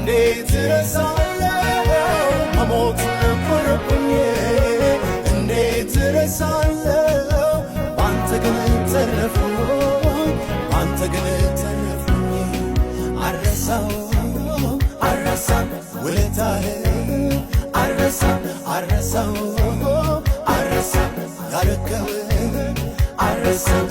እንዴት እረሳለሁ መሞት ነበረብኝ እንዴት እረሳለሁ ባንተ ግን ተረፍኩኝ ባንተ ግን ተረፍኩኝ አልረሳም አልረሳም ውለታህን አልረሳም አልረሳም አልረሳም ያረከውን አልረሳም